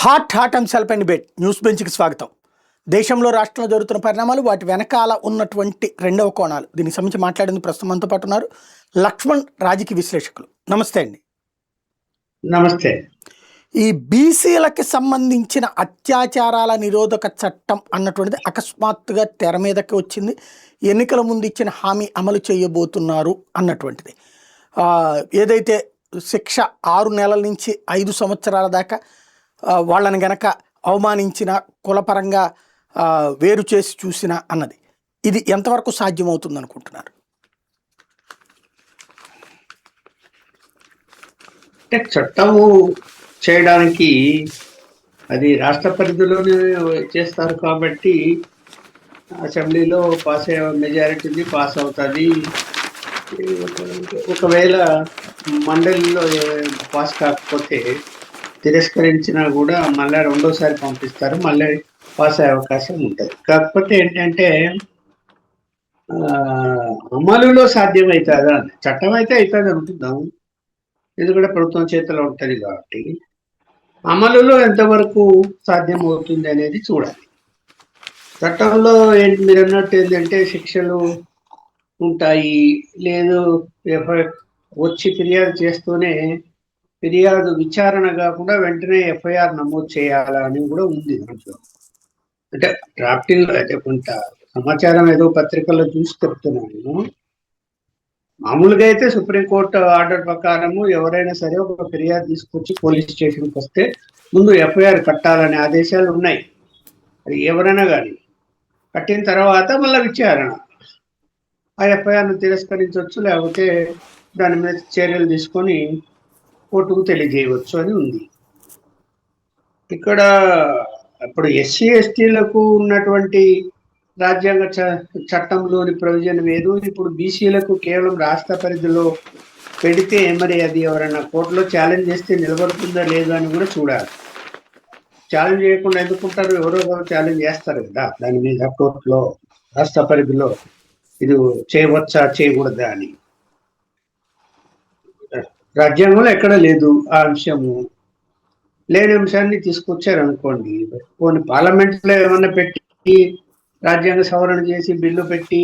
Hot అంశాలపై debate news బెంచ్కి స్వాగతం. దేశంలో రాష్ట్రంలో జరుగుతున్న పరిణామాలు, వాటి వెనకాల ఉన్నటువంటి రెండవ కోణాలు, దీనికి సంబంధించి మాట్లాడేందుకు ప్రస్తుతం మనతో పాటు ఉన్నారు లక్ష్మణ్, రాజకీయ విశ్లేషకులు. నమస్తే అండి. నమస్తే. ఈ బీసీలకి సంబంధించిన అత్యాచారాల నిరోధక చట్టం అన్నటువంటిది అకస్మాత్తుగా తెర మీదకి వచ్చింది. ఎన్నికల ముందు ఇచ్చిన హామీ అమలు చేయబోతున్నారు అన్నటువంటిది. ఏదైతే శిక్ష 6 నెలల నుంచి 5 సంవత్సరాల దాకా వాళ్ళని గనక అవమానించిన, కులపరంగా వేరు చేసి చూసిన అన్నది, ఇది ఎంతవరకు సాధ్యమవుతుంది అనుకుంటున్నారు? అంటే చట్టము చేయడానికి అది రాష్ట్ర పరిధిలోనే చేస్తారు కాబట్టి అసెంబ్లీలో పాస్ అయ్యే మెజారిటీ పాస్ అవుతుంది. ఒకవేళ మండలిలో పాస్ కాకపోతే తిరస్కరించినా కూడా మళ్ళీ రెండోసారి పంపిస్తారు, మళ్ళీ పాస్ అయ్యే అవకాశం ఉంటుంది. కాకపోతే ఏంటంటే అమలులో సాధ్యమవుతుందా? చట్టం అయితే అవుతుంది అనుకుందాం, ఎందుకంటే ప్రభుత్వం చేతిలో ఉంటుంది కాబట్టి. అమలులో ఎంతవరకు సాధ్యం అవుతుంది అనేది చూడాలి. చట్టంలో మీరు అన్నట్టు ఏంటంటే శిక్షలు ఉంటాయి, లేదు వచ్చి ఫిర్యాదు చేస్తూనే ఫిర్యాదు విచారణ కాకుండా వెంటనే ఎఫ్ఐఆర్ నమోదు చేయాలని కూడా ఉంది దాంట్లో. అంటే డ్రాఫ్టింగ్ అయితే కొంత సమాచారం ఏదో పత్రికల్లో చూసి చెప్తున్నాను. మామూలుగా అయితే సుప్రీంకోర్టు ఆర్డర్ ప్రకారము ఎవరైనా సరే ఒక ఫిర్యాదు తీసుకొచ్చి పోలీస్ స్టేషన్కి వస్తే ముందు ఎఫ్ఐఆర్ కట్టాలనే ఆదేశాలు ఉన్నాయి. అది ఎవరైనా కానీ కట్టిన తర్వాత మళ్ళీ విచారణ, ఆ ఎఫ్ఐఆర్ను తిరస్కరించవచ్చు, లేకపోతే దాని మీద చర్యలు తీసుకొని కోర్టుకు తెలియజేయవచ్చు అని ఉంది. ఇక్కడ ఇప్పుడు ఎస్సీ ఎస్టీలకు ఉన్నటువంటి రాజ్యాంగ చట్టంలోని ప్రొవిజన్ వేరు. ఇప్పుడు బీసీలకు కేవలం రాష్ట్ర పరిధిలో పెడితే మరి అది ఎవరైనా కోర్టులో ఛాలెంజ్ చేస్తే నిలబడుతుందా లేదా అని కూడా చూడాలి. ఛాలెంజ్ చేయకుండా ఎందుకుంటారు? ఎవరో ఒకరు ఛాలెంజ్ చేస్తారు కదా దాని మీద కోర్టులో, రాష్ట్ర పరిధిలో ఇది చేయవచ్చా చేయకూడదా అని. రాజ్యాంగంలో ఎక్కడ లేదు ఆ అంశము. లేని అంశాన్ని తీసుకొచ్చారు అనుకోండి, కొన్ని పార్లమెంట్లో ఏమన్నా పెట్టి రాజ్యాంగ సవరణ చేసి బిల్లు పెట్టి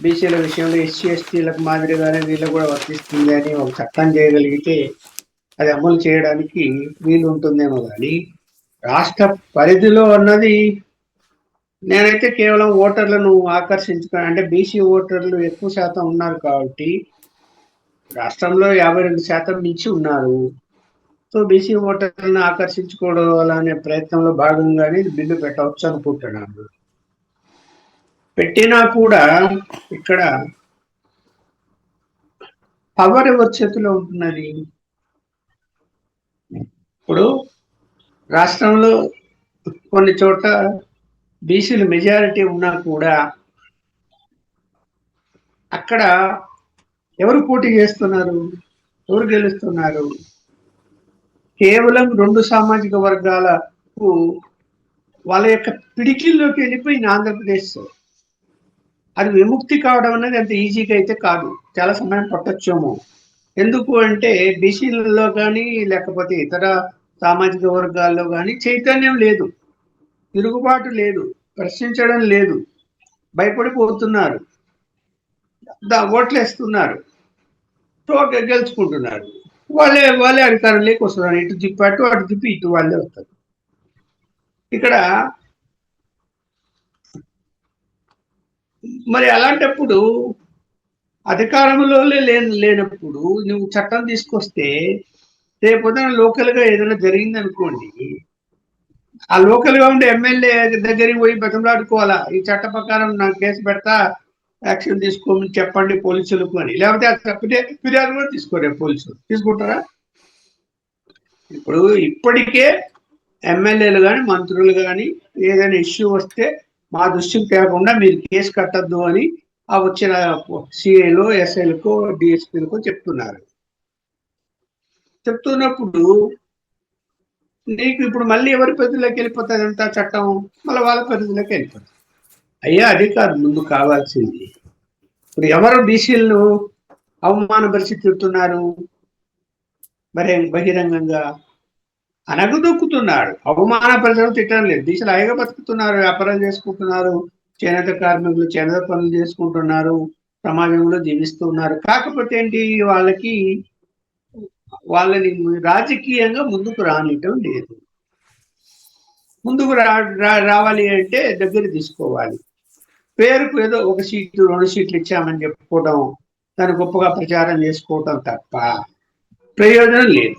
బీసీల విషయంలో ఎస్సీ ఎస్టీలకు మాదిరిగానే వీళ్ళు కూడా వర్తిస్తుంది అని ఒక చట్టం చేయగలిగితే అది అమలు చేయడానికి వీలు ఉంటుందేమో. కానీ రాష్ట్ర పరిధిలో అన్నది, నేనైతే కేవలం ఓటర్లను ఆకర్షించుకుని, అంటే బీసీ ఓటర్లు ఎక్కువ శాతం ఉన్నారు కాబట్టి రాష్ట్రంలో 52% మించి ఉన్నారు. సో బీసీ ఓటర్లను ఆకర్షించుకోవడం అనే ప్రయత్నంలో భాగంగానే బిల్లు పెట్టవచ్చు అనుకుంటున్నాను. పెట్టినా కూడా ఇక్కడ పవర్ ఎవరి చేతిలో ఉంటున్నది? ఇప్పుడు రాష్ట్రంలో కొన్ని చోట్ల బీసీలు మెజారిటీ ఉన్నా కూడా అక్కడ ఎవరు పోటీ చేస్తున్నారు, ఎవరు గెలుస్తున్నారు? కేవలం 2 సామాజిక వర్గాలకు వాళ్ళ యొక్క పిడికిల్లోకి వెళ్ళిపోయింది ఆంధ్రప్రదేశ్. అది విముక్తి కావడం అనేది అంత ఈజీగా అయితే కాదు, చాలా సమయం పట్టొచ్చేమో. ఎందుకు అంటే బీసీలలో కానీ లేకపోతే ఇతర సామాజిక వర్గాల్లో కానీ చైతన్యం లేదు, తిరుగుబాటు లేదు, ప్రశ్నించడం లేదు, భయపడిపోతున్నారు, ఓట్లేస్తున్నారు, సో గెలుచుకుంటున్నారు. వాళ్ళే అధికారంలోకి వస్తున్నారు. ఇటు తిప్పి అటు తిప్పి ఇటు వాళ్ళే వస్తారు. ఇక్కడ మరి అలాంటప్పుడు అధికారంలో లేనప్పుడు నువ్వు చట్టం తీసుకొస్తే రేపొద్దున లోకల్గా ఏదైనా జరిగింది అనుకోండి, ఆ లోకల్గా ఉండే ఎమ్మెల్యే దగ్గరికి పోయి బతంలాడుకోవాలా, ఈ చట్ట ప్రకారం నాకు కేసు పెడతా, యాక్షన్ తీసుకోమని చెప్పండి పోలీసులకు అని. లేకపోతే ఫిర్యాదు కూడా తీసుకోరే పోలీసులు, తీసుకుంటారా? ఇప్పుడు ఇప్పటికే ఎమ్మెల్యేలు కానీ మంత్రులు కానీ ఏదైనా ఇష్యూ వస్తే మా దృష్టికి తేకుండా మీరు కేసు కట్టద్దు అని ఆ వచ్చిన సిఐలో, ఎస్ఐలకో, డిఎస్పీలకో చెప్తున్నారు. చెప్తున్నప్పుడు నీకు ఇప్పుడు మళ్ళీ ఎవరి పరిధిలోకి వెళ్ళిపోతుంది అంత చట్టం? మళ్ళీ వాళ్ళ పరిధిలోకి వెళ్ళిపోతుంది. అయ్యా అది కాదు ముందు కావాల్సింది. ఇప్పుడు ఎవరు బీసీలను అవమానపరిచి తిడుతున్నారు మరి బహిరంగంగా? అనగదొక్కుతున్నాడు. అవమానపరచడం, తిట్టడం లేదు. దిశలు హాయిగా బతుకుతున్నారు, వ్యాపారాలు చేసుకుంటున్నారు, చేనేత కార్మికులు చేనేత పనులు చేసుకుంటున్నారు, సమాజంలో జీవిస్తున్నారు. కాకపోతే ఏంటి, వాళ్ళని రాజకీయంగా ముందుకు రానియటం లేదు. ముందుకు రావాలి అంటే దగ్గర తీసుకోవాలి. పేరుకు ఏదో ఒక సీటు 2 సీట్లు ఇచ్చామని చెప్పుకోవడం, దాన్ని గొప్పగా ప్రచారం చేసుకోవటం తప్ప ప్రయోజనం లేదు.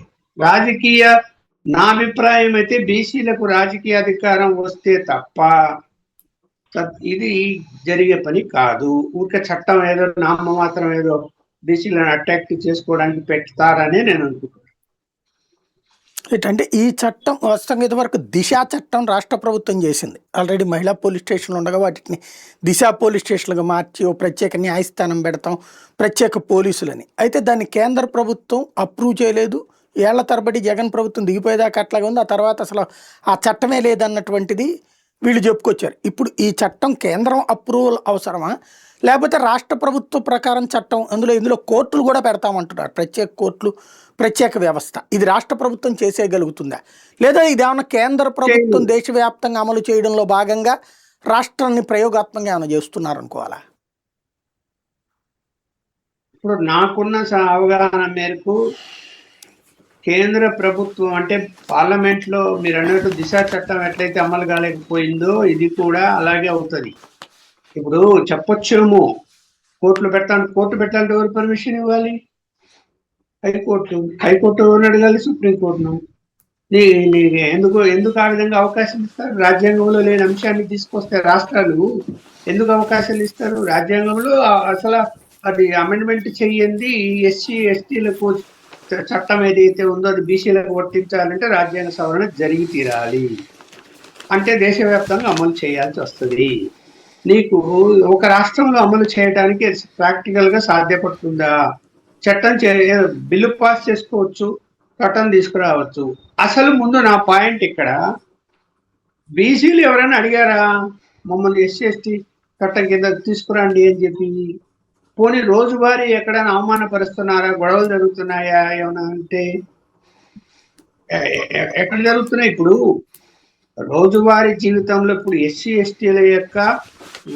నా అభిప్రాయం అయితే బీసీలకు రాజకీయ అధికారం వస్తే తప్ప ఇది జరిగే పని కాదు. ఊరికే చట్టం ఏదో నామమాత్రం ఏదో బీసీలను అట్రాక్ట్ చేసుకోవడానికి పెడతారని నేను అనుకుంటున్నాను. ఏంటంటే ఈ చట్టం వాస్తవంగా ఇదివరకు దిశా చట్టం రాష్ట్ర ప్రభుత్వం చేసింది. ఆల్రెడీ మహిళా పోలీస్ స్టేషన్లు ఉండగా వాటిని దిశా పోలీస్ స్టేషన్లుగా మార్చి ఓ ప్రత్యేక న్యాయస్థానం పెడతాం, ప్రత్యేక పోలీసులని. అయితే దాన్ని కేంద్ర ప్రభుత్వం అప్రూవ్ చేయలేదు. ఏళ్ల తరబడి జగన్ ప్రభుత్వం దిగిపోయేదాకా అట్లాగే ఉంది. ఆ తర్వాత అసలు ఆ చట్టమే లేదన్నటువంటిది వీళ్ళు చెప్పుకొచ్చారు. ఇప్పుడు ఈ చట్టం కేంద్రం అప్రూవల్ అవసరమా, లేకపోతే రాష్ట్ర ప్రభుత్వ ప్రకారం చట్టం ఇందులో కోర్టులు కూడా పెడతామంటున్నారు, ప్రత్యేక కోర్టులు, ప్రత్యేక వ్యవస్థ. ఇది రాష్ట్ర ప్రభుత్వం చేసేయగలుగుతుందా, లేదా ఇదేమన్నా కేంద్ర ప్రభుత్వం దేశవ్యాప్తంగా అమలు చేయడంలో భాగంగా రాష్ట్రాన్ని ప్రయోగాత్మకంగా ఏమైనా చేస్తున్నారు అనుకోవాలా? ఇప్పుడు నాకున్న అవగాహన మేరకు కేంద్ర ప్రభుత్వం అంటే పార్లమెంట్ లో మీరు అన్నట్టు దిశా చట్టం ఎట్లయితే అమలు కాలేకపోయిందో ఇది కూడా అలాగే అవుతుంది. ఇప్పుడు చెప్పొచ్చేమో కోర్టు పెట్టాలంటే ఎవరు పర్మిషన్ ఇవ్వాలి? హైకోర్టు ఎవరిని అడగాలి? సుప్రీంకోర్టును. ఎందుకు ఆ విధంగా అవకాశం ఇస్తారు? రాజ్యాంగంలో లేని అంశాన్ని తీసుకొస్తే రాష్ట్రాలు ఎందుకు అవకాశాలు ఇస్తారు? రాజ్యాంగంలో అసలు అది అమెండ్మెంట్ చెయ్యింది. ఎస్సీ ఎస్టీలకు చట్టం ఏదైతే ఉందో అది బీసీలకు వర్తించాలంటే రాజ్యాంగ సవరణ జరిగి తీరాలి. అంటే దేశవ్యాప్తంగా అమలు చేయాల్సి వస్తుంది. నీకు ఒక రాష్ట్రంలో అమలు చేయడానికి ప్రాక్టికల్ గా సాధ్యపడుతుందా? చట్టం బిల్లు పాస్ చేసుకోవచ్చు, చట్టం తీసుకురావచ్చు. అసలు ముందు నా పాయింట్ ఇక్కడ, బీసీలు ఎవరైనా అడిగారా మమ్మల్ని ఎస్సీ ఎస్టీ చట్టం కింద తీసుకురండి అని చెప్పి? పోనీ రోజువారీ ఎక్కడైనా అవమానపరుస్తున్నారా, గొడవలు జరుగుతున్నాయా ఏమైనా అంటే ఎక్కడ జరుగుతున్నాయి? ఇప్పుడు రోజువారీ జీవితంలో ఇప్పుడు ఎస్సీ ఎస్టీల యొక్క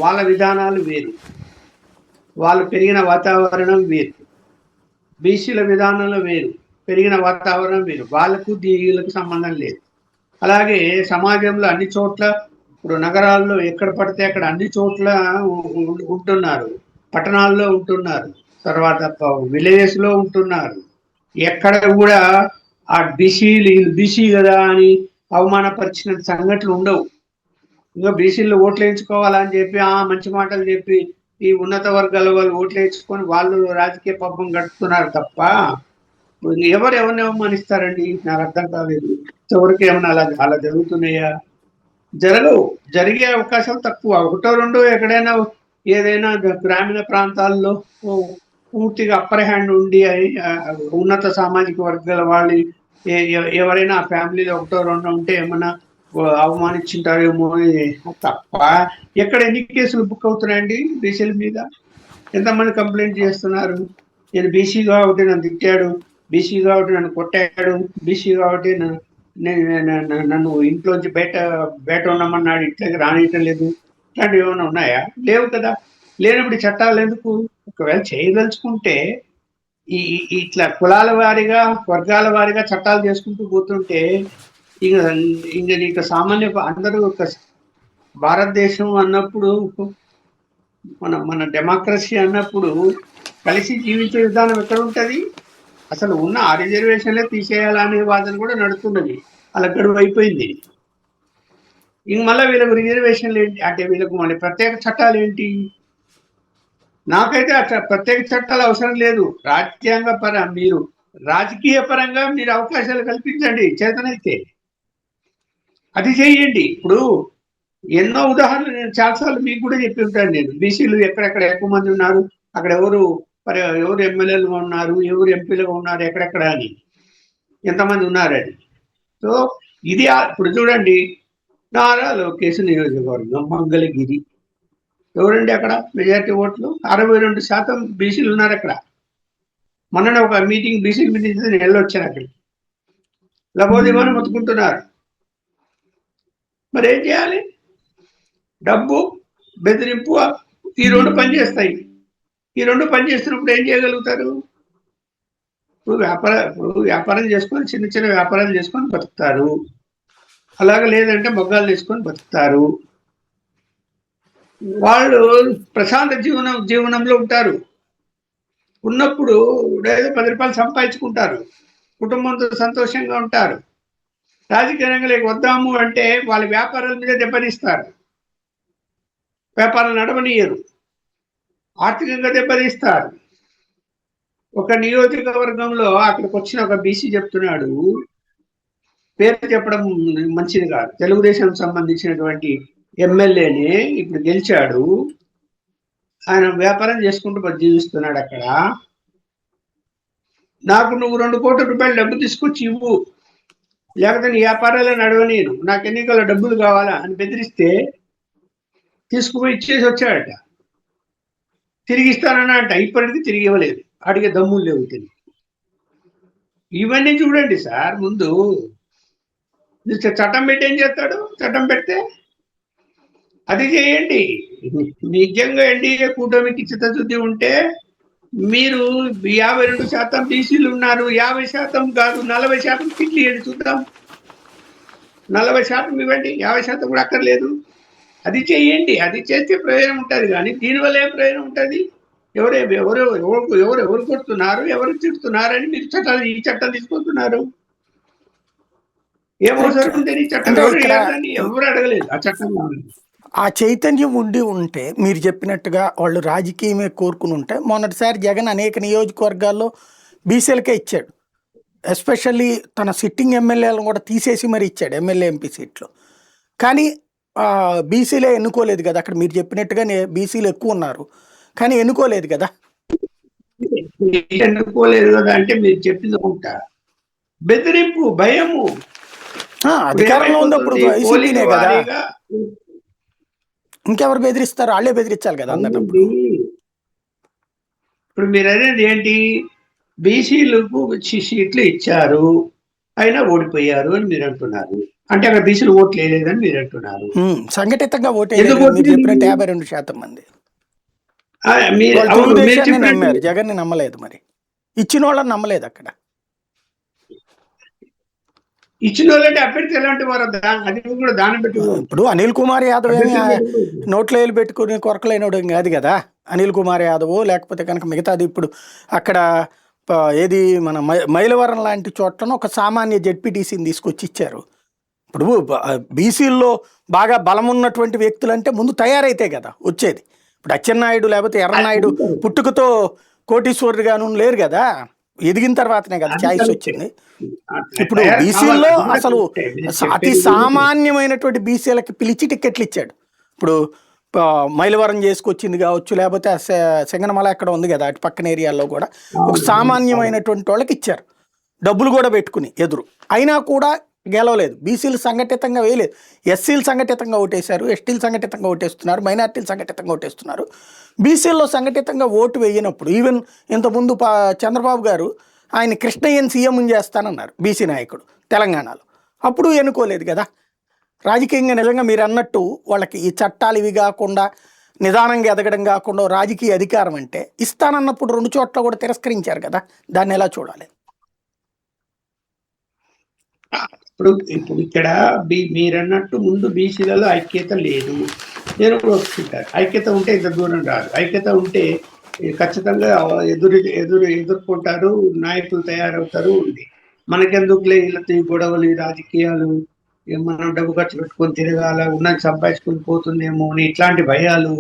వాళ్ళ విధానాలు వేరు, వాళ్ళు పెరిగిన వాతావరణం వేరు, బీసీల విధానంలో వేరు, పెరిగిన వాతావరణం వేరు, వాళ్ళకు వీళ్ళకు సంబంధం లేదు. అలాగే సమాజంలో అన్ని చోట్ల, ఇప్పుడు నగరాల్లో ఎక్కడ పడితే అక్కడ అన్ని చోట్ల ఉంటున్నారు, పట్టణాల్లో ఉంటున్నారు, తర్వాత విలేజెస్ లో ఉంటున్నారు. ఎక్కడ కూడా ఆ బీసీ కదా అని అవమానపరిచిన సంఘటనలు ఉండవు. ఇంకా బీసీలు ఓట్లు వేయించుకోవాలని చెప్పి మంచి మాటలు చెప్పి ఈ ఉన్నత వర్గాల వాళ్ళు ఓట్లు వేయించుకొని వాళ్ళు రాజకీయ పబ్బం గడుపుతున్నారు తప్ప ఎవరిని అవమానిస్తారండి? నాకు అర్థం కాలేదు. ఎవరికి ఏమన్నా అలా జరుగుతున్నాయా? జరగవు. జరిగే అవకాశాలు తక్కువ. ఒకటో రెండో ఎక్కడైనా ఏదైనా గ్రామీణ ప్రాంతాల్లో పూర్తిగా అప్పర్ హ్యాండ్ ఉండి ఉన్నత సామాజిక వర్గాల వాళ్ళు ఎవరైనా ఆ ఫ్యామిలీలో ఒకటో రెండో ఉంటే ఏమన్నా అవమానించుంటారేమో తప్ప ఎక్కడ ఎన్ని కేసులు బుక్ అవుతున్నాయండి బీసీల మీద? ఎంతమంది కంప్లైంట్ చేస్తున్నారు? నేను బీసీ కాబట్టి నన్ను తిట్టాడు, బీసీ కాబట్టి నన్ను కొట్టాడు, బీసీ కాబట్టి నన్ను ఇంట్లోంచి బయట ఉండమన్నాడు, ఇంట్లోకి రానియటం లేదు. ఇట్లాంటివి ఏమైనా ఉన్నాయా? లేవు కదా. లేనప్పుడు చట్టాలు ఎందుకు? ఒకవేళ చేయదలుచుకుంటే ఇట్లా కులాల వారీగా, వర్గాల వారీగా చట్టాలు చేసుకుంటూ పోతుంటే ఇంకా నీకు సామాన్య అందరూ ఒక భారతదేశం అన్నప్పుడు, మన డెమోక్రసీ అన్నప్పుడు కలిసి జీవించే విధానం ఎక్కడ ఉంటది? అసలు ఉన్న ఆ రిజర్వేషన్లే తీసేయాలనే వాదన కూడా నడుస్తున్నది. అలా గడువు అయిపోయింది. ఇంక మళ్ళీ వీళ్ళకు రిజర్వేషన్లు ఏంటి అంటే, వీళ్ళకు మళ్ళీ ప్రత్యేక చట్టాలు ఏంటి? నాకైతే ప్రత్యేక చట్టాలు అవసరం లేదు. మీరు రాజకీయ పరంగా మీరు అవకాశాలు కల్పించండి చేతనైతే, అది చేయండి. ఇప్పుడు ఎన్నో ఉదాహరణలు నేను చాలాసార్లు మీకు కూడా చెప్పి ఉంటాను. నేను బీసీలు ఎక్కడెక్కడ ఎక్కువ మంది ఉన్నారు, అక్కడ ఎవరు ఎమ్మెల్యేలుగా ఉన్నారు, ఎవరు ఎంపీలుగా ఉన్నారు, ఎక్కడెక్కడ అని, ఎంతమంది ఉన్నారని. సో ఇది ఇప్పుడు చూడండి, నారా లోకేష్ నియోజకవర్గం మంగళగిరి, ఎవరండి అక్కడ మెజారిటీ ఓట్లు? 62% బీసీలు ఉన్నారు అక్కడ. మొన్న ఒక మీటింగ్, బీసీ మీటింగ్ నేను వెళ్ళొచ్చాను అక్కడికి. లబోదిబోని మొత్తుకుంటున్నారు. మరి ఏం చేయాలి? డబ్బు, బెదిరింపు ఈ రెండు పనిచేస్తాయి. ఈ రెండు పనిచేస్తున్నప్పుడు ఏం చేయగలుగుతారు? ఇప్పుడు వ్యాపారం చేసుకొని చిన్న చిన్న వ్యాపారాలు చేసుకొని బతుకుతారు. అలాగే లేదంటే మగ్గాలు చేసుకొని బతుకుతారు. వాళ్ళు ప్రశాంత జీవనంలో ఉంటారు. ఉన్నప్పుడు ఏదో 10 రూపాయలు సంపాదించుకుంటారు. కుటుంబంతో సంతోషంగా ఉంటారు. రాజకీయ రంగంలోకి వద్దాము అంటే వాళ్ళ వ్యాపారాల మీద దెబ్బతీస్తారు. వ్యాపారాలు నడవనీయరు. ఆర్థికంగా దెబ్బతీస్తారు. ఒక నియోజకవర్గంలో అక్కడికి వచ్చిన ఒక బీసీ చెప్తున్నాడు, పేరు చెప్పడం మంచిది కాదు. తెలుగుదేశం సంబంధించినటువంటి ఎమ్మెల్యేని ఇప్పుడు గెలిచాడు. ఆయన వ్యాపారం చేసుకుంటూ జీవిస్తున్నాడు అక్కడ. నాకు నువ్వు 2 కోట్ల రూపాయలు డబ్బు తీసుకొచ్చి ఇవ్వు, లేకపోతే నీ వ్యాపారాలే నడవనీయను, నాకు ఎన్నికల డబ్బులు కావాలా అని బెదిరిస్తే తీసుకుపోయి ఇచ్చేసి వచ్చాడట. తిరిగి ఇస్తానన్నా అంట. ఇప్పటికీ తిరిగి ఇవ్వలేదు. అడిగే దమ్ములు లేవు తిరిగి. ఇవన్నీ చూడండి సార్. ముందు చట్టం పెట్టి ఏం చేస్తాడు? చట్టం పెడితే అది చేయండి. నిజంగా ఎన్డీఏ కూటమికి చిత్తశుద్ధి ఉంటే మీరు 52% బీసీలు ఉన్నారు. 50% కాదు, 40% కిట్లు ఇవ్వండి చూద్దాం. 40% ఇవ్వండి, 50% కూడా అక్కర్లేదు. అది చేయండి. అది చేస్తే ప్రయోజనం ఉంటుంది. కానీ దీనివల్ల ఏం ప్రయోజనం ఉంటుంది? ఎవరు కొడుతున్నారు, ఎవరు తిడుతున్నారు అని మీరు ఈ చట్టం తీసుకుంటున్నారు. ఏం అవసరం ఉందని చట్టం ఎవరు అడగలేదు. ఆ చట్టం ఆ చైతన్యం ఉంటే మీరు చెప్పినట్టుగా వాళ్ళు రాజకీయమే కోరుకుని ఉంటే, మొన్నటిసారి జగన్ అనేక నియోజకవర్గాల్లో బీసీలకే ఇచ్చాడు. ఎస్పెషల్లీ తన సిట్టింగ్ ఎమ్మెల్యేలను కూడా తీసేసి మరి ఇచ్చాడు ఎమ్మెల్యే ఎంపీ సీట్లు. కానీ బీసీలే ఎన్నుకోలేదు కదా. అక్కడ మీరు చెప్పినట్టుగానే బీసీలు ఎక్కువ ఉన్నారు కానీ ఎన్నుకోలేదు కదా. ఎన్నుకోలేదు కదా అంటే మీరు చెప్పింది ఉంటా బెదిరింపు, భయము. అధికారంలో ఉన్నప్పుడు వైసీపీనే కదా. ఇంకెవరు బెదిరిస్తారు? వాళ్ళే బెదిరించాలి కదా అందరినప్పుడు. ఇప్పుడు మీరు అనేది ఏంటి? బీసీలకు సీట్లు ఇచ్చారు, అయినా ఓడిపోయారు అని మీరు అంటున్నారు. అంటే అక్కడ బీసీలు ఓట్లు వేయలేదని మీరు అంటున్నారు. సంఘటితంగా ఓటేయలేదు. మీరు చెప్పినట్టు 52% మంది నమ్మారు, జగన్ ని నమ్మలేదు. మరి ఇచ్చిన వాళ్ళని నమ్మలేదు. అక్కడ ఇచ్చిన వాళ్ళంటే అభ్యర్థి ఎలాంటి వారు? అది కూడా దాన్ని పెట్టి. ఇప్పుడు అనిల్ కుమార్ యాదవ్ ఏమి నోట్లో వేలు పెట్టుకుని కొరకలేనోడు కాదు కదా. అనిల్ కుమార్ యాదవ్ లేకపోతే కనుక మిగతాది ఇప్పుడు అక్కడ ఏది మన మైలవరం లాంటి చోట్లను ఒక సామాన్య జెడ్పీటీసీని తీసుకొచ్చి ఇచ్చారు. ఇప్పుడు బీసీల్లో బాగా బలం ఉన్నటువంటి వ్యక్తులు అంటే ముందు తయారైతే కదా వచ్చేది. ఇప్పుడు అచ్చెన్నాయుడు లేకపోతే ఎర్రనాయుడు పుట్టుకతో కోటీశ్వరుడుగాను లేరు కదా, ఎదిగిన తర్వాతనే కదా ఛాయిస్ వచ్చింది. ఇప్పుడు బీసీల్లో అసలు అతి సామాన్యమైనటువంటి బీసీలకి పిలిచి టిక్కెట్లు ఇచ్చాడు. ఇప్పుడు మైలవరం చేసుకొచ్చింది కావచ్చు, లేకపోతే సింగనమల ఎక్కడ ఉంది కదా అటు పక్కన ఏరియాల్లో కూడా ఒక సామాన్యమైనటువంటి వాళ్ళకి ఇచ్చారు, డబ్బులు కూడా పెట్టుకుని ఎదురు. అయినా కూడా గెలవలేదు. బీసీలు సంఘటితంగా వేయలేదు. ఎస్సీలు సంఘటితంగా ఓటేశారు, ఎస్టీలు సంఘటితంగా ఓటేస్తున్నారు, మైనార్టీలు సంఘటితంగా ఓటేస్తున్నారు. బీసీల్లో సంఘటితంగా ఓటు వేయనప్పుడు ఈవెన్ ఇంతకుముందు చంద్రబాబు గారు ఆయన కృష్ణయ్యని సీఎం చేస్తానన్నారు బీసీ నాయకుడు తెలంగాణలో. అప్పుడు ఎన్నుకోలేదు కదా. రాజకీయంగా నిజంగా మీరు అన్నట్టు వాళ్ళకి ఈ చట్టాలు ఇవి కాకుండా నిదానంగా ఎదగడం కాకుండా రాజకీయ అధికారం అంటే ఇస్తానన్నప్పుడు 2 చోట్ల కూడా తిరస్కరించారు కదా. దాన్ని ఎలా చూడాలి? ఇప్పుడు ఇక్కడ మీరన్నట్టు ముందు బీసీలలో ఐక్యత లేదు. నేను కూడా ఒప్పుకుంటాను. ఐక్యత ఉంటే ఇంత దూరం రాదు. ఐక్యత ఉంటే ఖచ్చితంగా ఎదుర్కొంటారు, నాయకులు తయారవుతారు. ఉంది మనకెందుకులే వీళ్ళతో గొడవలు, రాజకీయాలు, మనం డబ్బు ఖర్చు పెట్టుకొని తిరగాల, ఉన్నది సంపాదించుకొని పోతుందేమో అని ఇట్లాంటి భయాలు,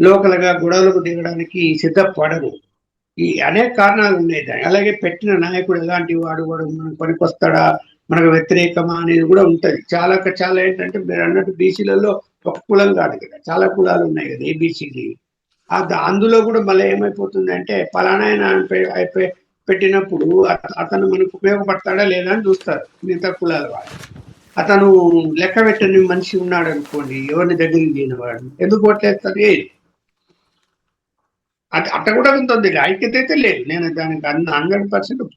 లోకల్గా గొడవలకు దిగడానికి సిద్ధపడరు. ఈ అనేక కారణాలు ఉన్నాయి. అలాగే పెట్టిన నాయకుడు ఎలాంటి వాడు మనకు పనికొస్తాడా, మనకు వ్యతిరేకమా అనేది కూడా ఉంటుంది. చాలా ఏంటంటే మీరు అన్నట్టు బీసీలలో ఒక కులం కాదు కదా, చాలా కులాలు ఉన్నాయి కదా ఏబిసిడి. అందులో కూడా మళ్ళీ ఏమైపోతుంది అంటే పలానా పెట్టినప్పుడు అతను మనకు ఉపయోగపడతాడా లేదా అని చూస్తారు మిగతా కులాల వాడు. అతను లెక్క పెట్టని మనిషి ఉన్నాడు అనుకోండి, ఎవరిని దగ్గరికి చేయనివాడు, ఎందుకు ఓట్లేస్తారు? అట్ట కూడా ఉంటుంది. ఐక్యత అయితే లేదు. నేను దానికి 100%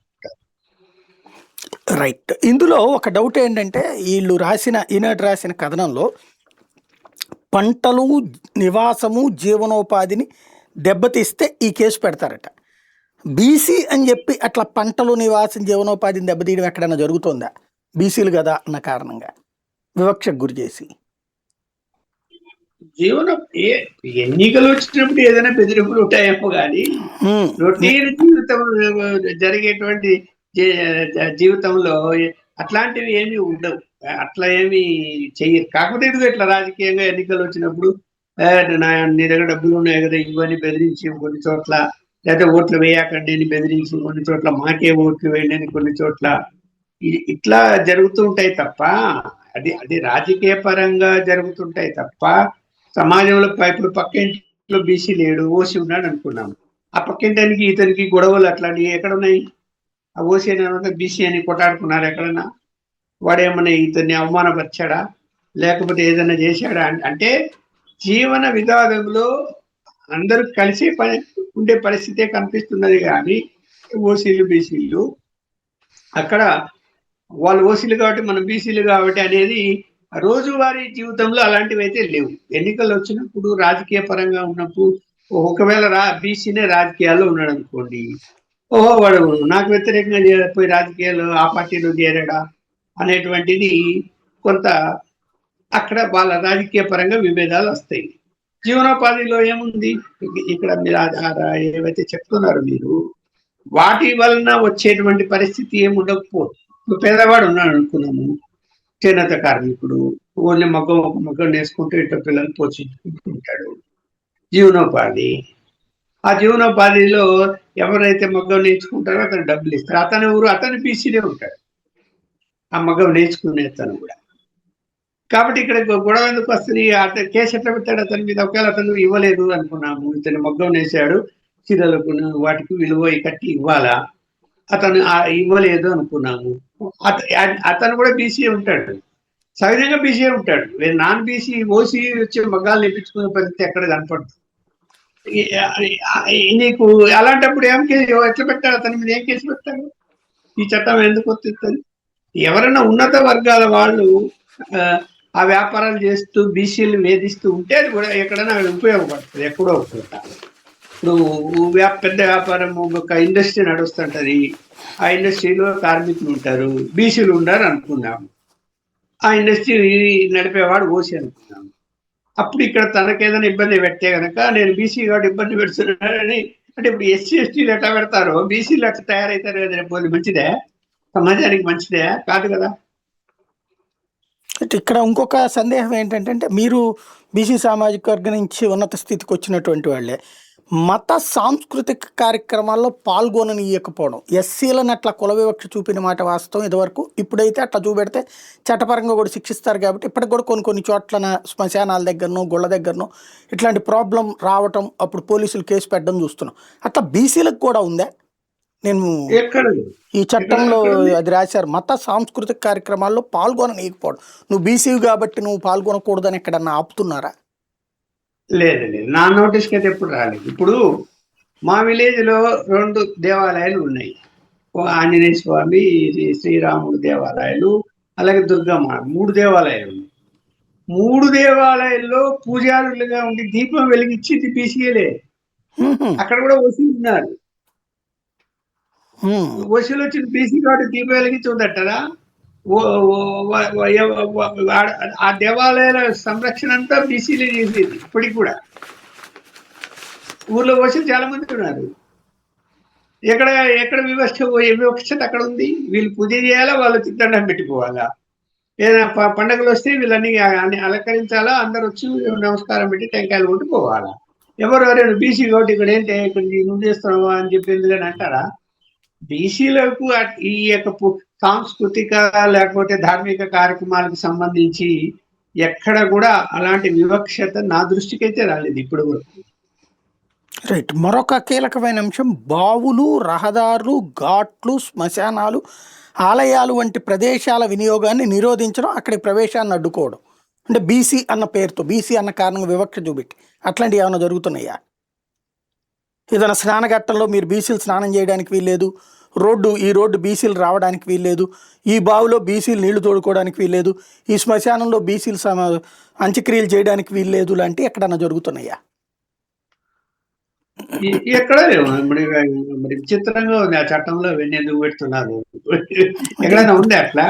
రైట్. ఇందులో ఒక డౌట్ ఏంటంటే ఈనాడు రాసిన కథనంలో పంటలు, నివాసము, జీవనోపాధిని దెబ్బతీస్తే ఈ కేసు పెడతారట. బీసీ అని చెప్పి అట్లా పంటలు, నివాసం, జీవనోపాధిని దెబ్బతీయడం ఎక్కడైనా జరుగుతుందా? బీసీలు కదా అన్న కారణంగా వివక్షకు గురి చేసి. జీవనం ఎన్నికలు వచ్చినప్పుడు ఏదైనా బెదిరింపులు ఉంటాయేమో కానీ రొటీన్ జీవితం జరిగేటువంటి జీవితంలో అట్లాంటివి ఏమీ ఉండవు. అట్లా ఏమి చెయ్యరు. కాకపోతే ఇదిగో ఇట్లా రాజకీయంగా ఎన్నికలు వచ్చినప్పుడు నీ దగ్గర డబ్బులు ఉన్నాయి కదా ఇవన్నీ బెదిరించి కొన్ని చోట్ల, లేదా ఓట్లు వేయకండి అని బెదిరించి కొన్ని చోట్ల, మాకే ఓట్లు వేయండి అని కొన్ని చోట్ల ఇట్లా జరుగుతూ ఉంటాయి తప్ప అది అది రాజకీయ పరంగా జరుగుతుంటాయి తప్ప సమాజంలో ఇప్పుడు పక్క ఇంట్లో బీసీ లేడు, ఓసీ ఉన్నాడు అనుకున్నాం. ఆ పక్కింటానికి ఇతనికి గొడవలు అట్లాంటివి ఎక్కడున్నాయి? ఆ ఓసీ అని బీసీ అని కొట్టాడుకున్నారు ఎక్కడన్నా? వాడేమన్నా ఇతన్ని అవమానపరిచాడా, లేకపోతే ఏదైనా చేశాడా? అంటే జీవన విధానంలో అందరూ కలిసి ఉండే పరిస్థితే కనిపిస్తున్నది. కానీ ఓసీలు బీసీలు అక్కడ వాళ్ళు ఓసీలు కాబట్టి మనం బీసీలు కాబట్టి అనేది రోజువారీ జీవితంలో అలాంటివి అయితే లేవు. ఎన్నికలు వచ్చినప్పుడు రాజకీయ పరంగా ఉన్నప్పుడు ఒకవేళ బీసీనే రాజకీయాల్లో ఉన్నాడు అనుకోండి, ఓహో వాడు నాకు వ్యతిరేకంగా పోయి రాజకీయాలు ఆ పార్టీలో చేరాడా అనేటువంటిది కొంత అక్కడ వాళ్ళ రాజకీయ పరంగా విభేదాలు వస్తాయి. జీవనోపాధిలో ఏముంది? ఇక్కడ మీరు ఏవైతే చెప్తున్నారు మీరు, వాటి వలన వచ్చేటువంటి పరిస్థితి ఏముండకపోదు. పేదవాడు ఉన్నాడు అనుకున్నాము, చేనేత కార్మికుడు ఓన్లీ మగ్గం నేసుకుంటూ ఇట్లా పిల్లలు పోషించుకుంటుంటాడు. జీవనోపాధి, ఆ జీవనోపాధిలో ఎవరైతే మగ్గం నేర్చుకుంటారో అతను డబ్బులు ఇస్తారు. అతను బీసీనే ఉంటాడు, ఆ మగ్గం నేర్చుకునే అతను కూడా. కాబట్టి ఇక్కడ గొడవ ఎందుకు వస్తుంది? అతను కేసు ఎట్లా పెట్టాడు అతని మీద? ఒకవేళ అతను ఇవ్వలేదు అనుకున్నాము, ఇతను మగ్గం నేసాడు, చీరలకు వాటికి విలువ కట్టి ఇవ్వాలా, అతను ఇవ్వలేదు అనుకున్నాము, అతను కూడా బీసీ ఉంటాడు, సహజంగా బీసీ ఉంటాడు. నాన్ బీసీ ఓసీ వచ్చి మగ్గాలు నేర్పించుకునే పరిస్థితి ఎక్కడ కనపడుతుంది నీకు? అలాంటప్పుడు ఏం కేసు ఎట్లా పెట్టాడు? అతని మీద ఏం కేసు పెట్టాడు? ఈ చట్టం ఎందుకు వస్తుంది? ఎవరైనా ఉన్నత వర్గాల వాళ్ళు ఆ వ్యాపారాలు చేస్తూ బీసీలు వేధిస్తూ ఉంటే అది కూడా ఎక్కడైనా ఉపయోగపడుతుంది, ఎక్కడో ఒకటి. ఇప్పుడు పెద్ద వ్యాపారం ఒక ఇండస్ట్రీ నడుస్తుంటది, ఆ ఇండస్ట్రీలో కార్మికులు ఉంటారు, బీసీలు ఉంటారు అనుకున్నాము. ఆ ఇండస్ట్రీ నడిపేవాడు ఓసీ అనుకున్నాము. అప్పుడు ఇక్కడ తనకేదైనా ఇబ్బంది పెట్టే కనుక నేను బీసీ కాబట్టి ఇబ్బంది పెడుతున్నానని, అంటే ఇప్పుడు ఎస్సీ ఎస్టీలు ఎట్లా పెడతారో బీసీలు అట్లా తయారవుతారు కదా. రేపు మంచిదే, సమాజానికి మంచిదే కాదు కదా. ఇక్కడ ఇంకొక సందేహం ఏంటంటే, మీరు బీసీ సామాజిక వర్గం నుంచి ఉన్నత స్థితికి వచ్చినటువంటి వాళ్ళే, మత సాంస్కృతిక కార్యక్రమాల్లో పాల్గొననీయకపోవడం, ఎస్సీలను అట్లా కుల వివక్ష చూపిన మాట వాస్తవం ఇదివరకు. ఇప్పుడైతే అట్లా చూపెడితే చట్టపరంగా కూడా శిక్షిస్తారు కాబట్టి ఇప్పటికి కూడా కొన్ని చోట్ల శ్మశానాల దగ్గరనో గుళ్ళ దగ్గరనో ఇట్లాంటి ప్రాబ్లం రావటం, అప్పుడు పోలీసులు కేసు పెట్టడం చూస్తున్నాం. అట్లా బీసీలకు కూడా ఉందా? నేను ఈ చట్టంలో అది రాశారు, మత సాంస్కృతిక కార్యక్రమాల్లో పాల్గొననీయకపోవడం. నువ్వు బీసీ కాబట్టి నువ్వు పాల్గొనకూడదని ఎక్కడన్నా ఆపుతున్నారా? లేదు, నా నోటీస్కి అయితే ఎప్పుడు రాలేదు. ఇప్పుడు మా విలేజ్ లో 2 దేవాలయాలు ఉన్నాయి. ఆంజనేయ స్వామి, శ్రీరాముడు దేవాలయాలు, అలాగే దుర్గమ్మ, 3 దేవాలయాలు. 3 దేవాలయాల్లో పూజారులుగా ఉండి దీపం వెలిగించి బీసీలే. అక్కడ కూడా ఓసీలు ఉన్నారు. ఓసీలు వచ్చి బీసీ కాబట్టి దీపం వెలిగించి ఉందట్టరా? ఆ దేవాలయాల సంరక్షణ అంతా బీసీలే చేసేది. ఇప్పటికి కూడా ఊర్లో ఓసీలు చాలా మంది ఉన్నారు. ఎక్కడ వివక్షత అక్కడ ఉంది. వీళ్ళు పూజ చేయాలా, వాళ్ళు చిత్తండం పెట్టుకోవాలా, ఏదైనా పండుగలు వస్తే వీళ్ళని అలంకరించాలా, అందరు వచ్చి నమస్కారం పెట్టి టెంకాయలు కొట్టి పోవాలా. ఎవరెవరైనా బీసీ కాబట్టి ఇక్కడ ఏంటి ఇక్కడ నువ్వు చేస్తున్నావా అని చెప్పి ఎందుకని అంటారా? బీసీలకు ఈ యొక్క సాంస్కృతిక లేకపోతే ధార్మిక కార్యక్రమాలకు సంబంధించి ఎక్కడ కూడా అలాంటి వివక్షత నా దృష్టికి అయితే రాలేదు ఇప్పుడు వరకు. రైట్. మరొక కీలకమైన అంశం, బావులు, రహదారులు, ఘాట్లు, శ్మశానాలు, ఆలయాలు వంటి ప్రదేశాల వినియోగాన్ని నిరోధించడం, అక్కడి ప్రవేశాన్ని అడ్డుకోవడం. అంటే బీసీ అన్న పేరుతో, బీసీ అన్న కారణంగా వివక్ష చూపెట్టి అట్లాంటివి ఏమైనా జరుగుతున్నాయా? ఏదైనా స్నానఘట్టంలో మీరు బీసీలు స్నానం చేయడానికి వీల్లేదు, ఈ రోడ్డు బీసీలు రావడానికి వీల్లేదు, ఈ బావిలో బీసీలు నీళ్లు తోడుకోవడానికి వీల్లేదు, ఈ శ్మశానంలో బీసీలు అంత్యక్రియలు చేయడానికి వీల్లేదు లాంటివి ఎక్కడన్నా జరుగుతున్నాయా? ఎక్కడ లేవు. మరి విచిత్రంగా ఉంది ఆ చట్టంలో అవన్నీ ఎందుకు పెడుతున్నారు? ఎక్కడైనా ఉంది అట్లా?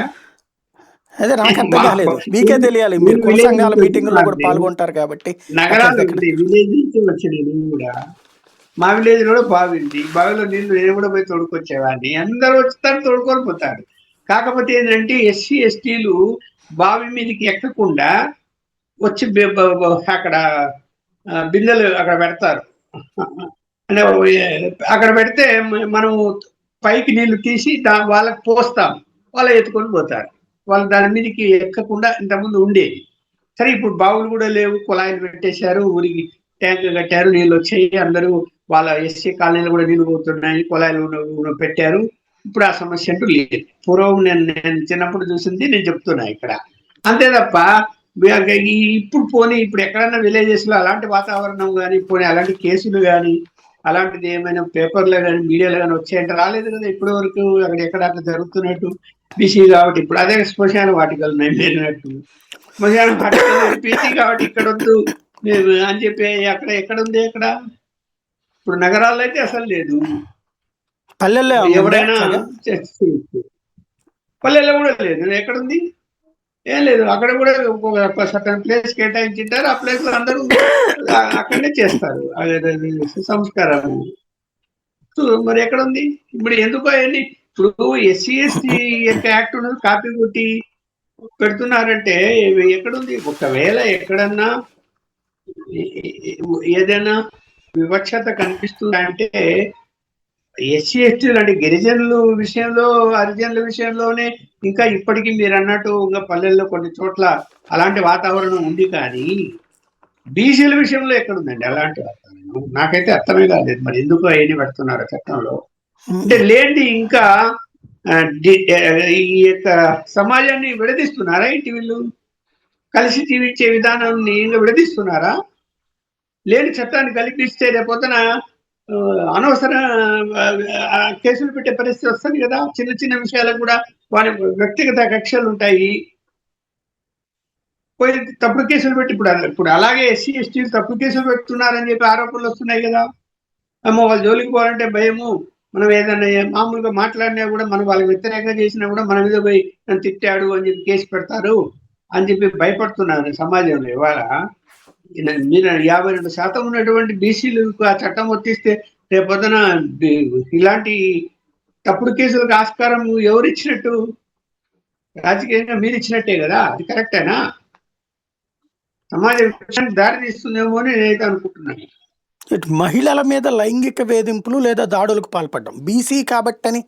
అదే నాకు అర్థం కాలేదు, మీకే తెలియాలి, మీరు కుల సంఘాల మీటింగుల్లో కూడా పాల్గొంటారు కాబట్టి. నగరాలు విలేజ్ నుంచి వచ్చిన నేను కూడా, మా విలేజ్ కూడా బావి ఉంది, బావిలో నీళ్లు నేను కూడా పోయి తోడుకొచ్చేవాడిని. అందరూ వచ్చుతారు, తోడుకొని పోతారు. కాకపోతే ఏంటంటే ఎస్సీ ఎస్టీలు బావి మీదకి ఎక్కకుండా వచ్చి అక్కడ బిందెలు అక్కడ పెడతారు. అంటే అక్కడ పెడితే మనం పైకి నీళ్లు తీసి వాళ్ళకి పోస్తాం, వాళ్ళు ఎత్తుకొని పోతారు. వాళ్ళు దాని మీదకి ఎక్కకుండా ఇంతకుముందు ఉండేది. సరే ఇప్పుడు బావులు కూడా లేవు, కుళాయిలు పెట్టేశారు, ఊరికి ట్యాంక్ కట్టారు, నీళ్ళు వచ్చాయి, అందరూ వాళ్ళ ఎస్సీ కాలనీలు కూడా నీళ్ళు పోతున్నాయి, కుళాయిలు పెట్టారు. ఇప్పుడు ఆ సమస్య అంటూ లేదు. పూర్వం నేను చిన్నప్పుడు చూసింది నేను చెప్తున్నా ఇక్కడ. అంతే తప్ప ఇప్పుడు ఎక్కడైనా విలేజెస్ లో అలాంటి వాతావరణం కానీ, పోనీ అలాంటి కేసులు కానీ, అలాంటిది ఏమైనా పేపర్లో కానీ మీడియాలో కానీ వచ్చాయంటే రాలేదు కదా ఇప్పటి వరకు. ఎక్కడ అట్లా జరుగుతున్నట్టు బీసీ కాబట్టి ఇప్పుడు అదే శ్మశాన వాటికలు మేము వెళ్ళినట్టు, శ్మశాన వాటికలు బీసీ కాబట్టి ఇక్కడ వద్దు అని చెప్పి ఎక్కడ ఉంది అక్కడ? ఇప్పుడు నగరాల్లో అయితే అసలు లేదు. పల్లెల్లో ఎవరైనా పల్లెల్లో కూడా లేదు. ఎక్కడుంది? ఏం లేదు. అక్కడ కూడా ఒక సర్టన్ ప్లేస్ కేటాయించింటారు, ఆ ప్లేస్ లో అందరూ అక్కడనే చేస్తారు సంస్కారం. మరి ఎక్కడ ఉంది ఇప్పుడు? ఎందుకో అవన్నీ ఇప్పుడు ఎస్సీ ఎస్టీ యాక్ట్ కాపీ కొట్టి పెడుతున్నారంటే ఎక్కడుంది? ఒకవేళ ఎక్కడన్నా ఏదైనా వివక్షత కనిపిస్తుందంటే ఎస్సీ ఎస్టీలు అంటే గిరిజనుల విషయంలో, హరిజనుల విషయంలోనే ఇంకా ఇప్పటికీ మీరు అన్నట్టు ఇంకా పల్లెల్లో కొన్ని చోట్ల అలాంటి వాతావరణం ఉంది. కానీ బీసీల విషయంలో ఎక్కడుందండి అలాంటి వాతావరణం? నాకైతే అర్థమే కాలేదు. మరి ఎందుకు అవన్నీ పెడుతున్నారు చట్టంలో? అంటే లేండి ఇంకా ఈ యొక్క సమాజాన్ని విడదీస్తున్నారా ఏంటి వీళ్ళు? కలిసి జీవించే విధానాన్ని విడదీస్తున్నారా? లేని చట్టాన్ని కల్పిస్తే రేపొద్దున అనవసర కేసులు పెట్టే పరిస్థితి వస్తుంది కదా. చిన్న చిన్న విషయాలకు కూడా వారి వ్యక్తిగత కక్షలు ఉంటాయి. పోయి తప్పుడు కేసులు పెట్టి ఇప్పుడు అలాగే ఎస్సీ ఎస్టీలు తప్పుడు కేసులు పెడుతున్నారని చెప్పి ఆరోపణలు వస్తున్నాయి కదా. అమ్మో వాళ్ళు జోలికి పోవాలంటే భయము, మనం ఏదైనా మామూలుగా మాట్లాడినా కూడా, మనం వాళ్ళకి వ్యతిరేకంగా చేసినా కూడా మన మీద పోయి నన్ను తిట్టాడు అని చెప్పి కేసు పెడతారు అని చెప్పి భయపడుతున్నారు సమాజంలో. ఇవాళ మీరు 52% ఉన్నటువంటి బీసీలకు ఆ చట్టం వర్తిస్తే రేపొద్దున ఇలాంటి తప్పుడు కేసులకు ఆస్కారం ఎవరు ఇచ్చినట్టు? రాజకీయంగా మీరు ఇచ్చినట్టే కదా. అది కరెక్టేనా? సమాజ విషయానికి దారి తీస్తుందేమో అని నేనైతే అనుకుంటున్నాను. మహిళల మీద లైంగిక వేధింపులు లేదా దాడులకు పాల్పడడం, బీసీ కాబట్టి అని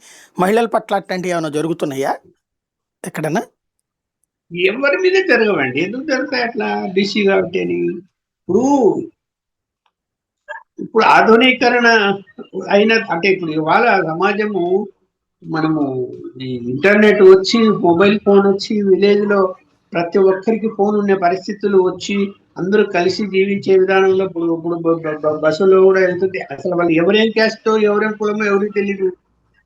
మహిళల పట్ల అట్లాంటివి ఏమైనా జరుగుతున్నాయా ఎక్కడన్నా? ఎవరి మీద జరగవండి. ఎందుకు జరుగుతాయి అట్లా? బీసీ కాబట్టి అని. ఇప్పుడు ఆధునీకరణ అయిన అంటే ఇప్పుడు ఇవాళ సమాజము, మనము ఈ ఇంటర్నెట్ వచ్చి, మొబైల్ ఫోన్ వచ్చి, విలేజ్ లో ప్రతి ఒక్కరికి ఫోన్ ఉండే పరిస్థితులు వచ్చి, అందరూ కలిసి జీవించే విధానంలో ఇప్పుడు బస్సులో కూడా వెళ్తుంది. అసలు వాళ్ళు ఎవరేం క్యాస్టో, ఎవరేం కులమో ఎవరికి తెలియదు.